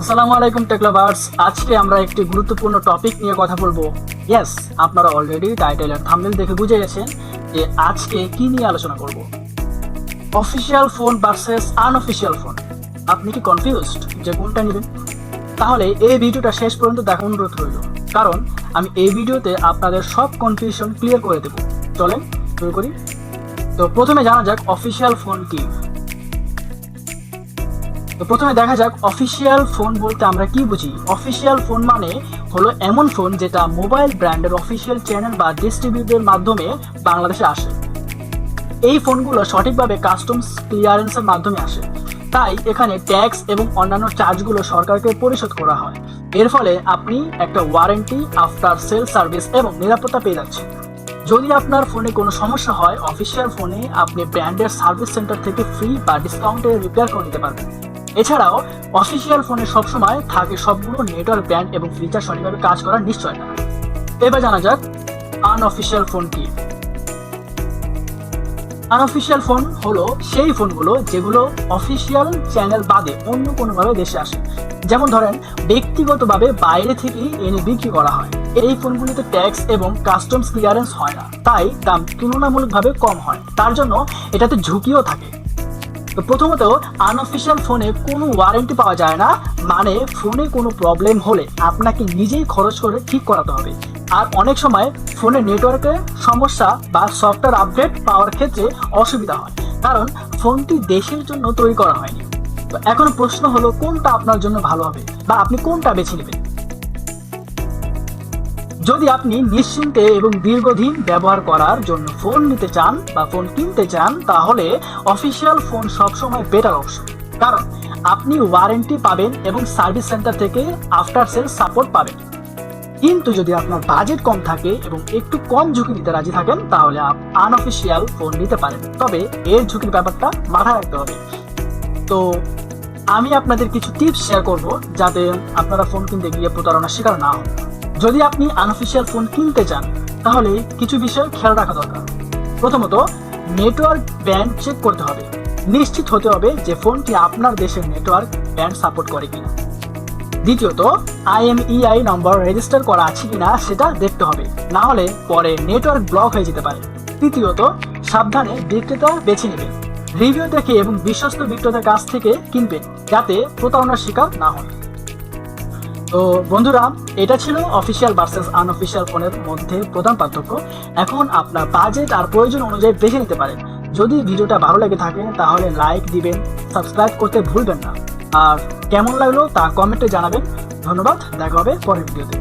আসসালামু আলাইকুম take lovers. আজকে আমরা একটি গুরুত্বপূর্ণ টপিক নিয়ে কথা বলবো। ইয়েস, আপনারা অলরেডি টাইটেল আর থাম্বনেল দেখে বুঝে গেছেন যে আজকে কি নিয়ে আলোচনা করব। Official phone versus unofficial phone. আপনি কি কনফিউজড যে কোনটা নেবেন? তাহলে এই ভিডিওটা শেষ পর্যন্ত দেখার অনুরোধ রইল, কারণ আমি এই ভিডিওতে আপনাদের সব কনফিউশন ক্লিয়ার করে দেব। চলেন শুরু করি। তো প্রথমে জানা যাক অফিসিয়াল ফোন কি। তো প্রথমে দেখা যাক অফিসিয়াল ফোন বলতে আমরা কি বুঝি। অফিসিয়াল ফোন মানে হলো এমন ফোন যেটা মোবাইল ব্র্যান্ডের অফিসিয়াল চ্যানেল বা ডিস্ট্রিবিউটরের মাধ্যমে বাংলাদেশে আসে। এই ফোনগুলো সঠিকভাবে কাস্টমস ক্লিয়ারেন্সের মাধ্যমে আসে, তাই এখানে ট্যাক্স এবং অন্যান্য চার্জগুলো সরকারকে পরিশোধ করা হয়। এর ফলে আপনি একটা ওয়ারেন্টি, আফটার সেল সার্ভিস এবং নিরাপত্তা পেয়ে যাচ্ছেন। যদি আপনার ফোনে কোনো সমস্যা হয়, অফিসিয়াল ফোনে আপনি ব্র্যান্ডের সার্ভিস সেন্টার থেকে ফ্রি বা ডিসকাউন্টে রিপেয়ার করে নিতে পারবেন। এছাড়াও অফিসিয়াল ফোনে সবসময় থাকে সবগুলো নেটওয়ার্ক ব্র্যান্ড এবং ফিচার সঠিকভাবে কাজ করার নিশ্চয়তা। এবার জানা যাক আনঅফিসিয়াল ফোন কি। আনঅফিসিয়াল ফোন হলো সেই ফোনগুলো যেগুলো অফিসিয়াল চ্যানেল বাদে অন্য কোনোভাবে দেশে আসে। যেমন ধরেন ব্যক্তিগতভাবে বাইরে থেকে এনে বিক্রি করা হয়। এই ফোনগুলিতে ট্যাক্স এবং কাস্টমস ক্লিয়ারেন্স হয় না, তাই দাম তুলনামূলকভাবে কম হয়। তার জন্য এটাতে ঝুঁকিও থাকে। তো প্রথমত, আনঅফিসিয়াল ফোনে কোনো ওয়ারেন্টি পাওয়া যায় না, মানে ফোনে কোনো প্রবলেম হলে আপনাকে নিজেই খরচ করে ঠিক করাতে হবে। আর অনেক সময় ফোনে নেটওয়ার্কে সমস্যা বা সফটওয়্যার আপডেট পাওয়ার ক্ষেত্রে অসুবিধা হয়, কারণ ফোনটি দেশের জন্য তৈরি করা হয়নি। তো এখন প্রশ্ন হলো কোনটা আপনার জন্য ভালো হবে বা আপনি কোনটা বেছে নেবেন। যদি আপনি নিশ্চিন্তে এবং দীর্ঘদিন ব্যবহার করার জন্য ফোন নিতে চান বা ফোন কিনতে চান, তাহলে অফিসিয়াল ফোন সবসময় বেটার অপশন, কারণ আপনি ওয়ারেন্টি পাবেন এবং সার্ভিস সেন্টার থেকে আফটার সেল সাপোর্ট পাবেন। কিন্তু যদি আপনার বাজেট কম থাকে এবং একটু কম ঝুঁকি নিতে রাজি থাকেন, তাহলে আনঅফিসিয়াল ফোন নিতে পারেন, তবে এর ঝুঁকির ব্যাপারটা মাথায় রাখতে হবে। তো আমি আপনাদের কিছু টিপস শেয়ার করব, যাতে আপনারা ফোন কিনতে গিয়ে প্রতারণার শিকার না হন। যদি আপনি আনঅফিসিয়াল ফোন কিনতে চান, তাহলে কিছু বিষয় খেয়াল রাখা দরকার। প্রথমত, নেটওয়ার্ক ব্যান্ড চেক করতে হবে। নিশ্চিত হতে হবে যে ফোনটি আপনার দেশের নেটওয়ার্ক ব্যান্ড সাপোর্ট করে কিনা। দ্বিতীয়ত, IMEI নম্বর রেজিস্টার করা আছে কিনা সেটা দেখতে হবে, না হলে পরে নেটওয়ার্ক ব্লক হয়ে যেতে পারে। তৃতীয়ত, সাবধানে বিক্রেতা বেছে নেবেন। রিভিউ দেখে এবং বিশ্বস্ত বিক্রেতার কাছ থেকে কিনবেন, যাতে প্রতারণার শিকার না হয়। তো বন্ধুরা, এটা ছিল অফিসিয়াল ভার্সেস আনঅফিসিয়াল ফোনের মধ্যে প্রধান পার্থক্য। এখন আপনার বাজেট আর প্রয়োজন অনুযায়ী বেছে নিতে পারেন। যদি ভিডিওটা ভালো লেগে থাকে তাহলে লাইক দিবেন, সাবস্ক্রাইব করতে ভুলবেন না, আর কেমন লাগলো তা কমেন্টে জানাবেন। ধন্যবাদ, দেখা হবে পরের ভিডিওতে।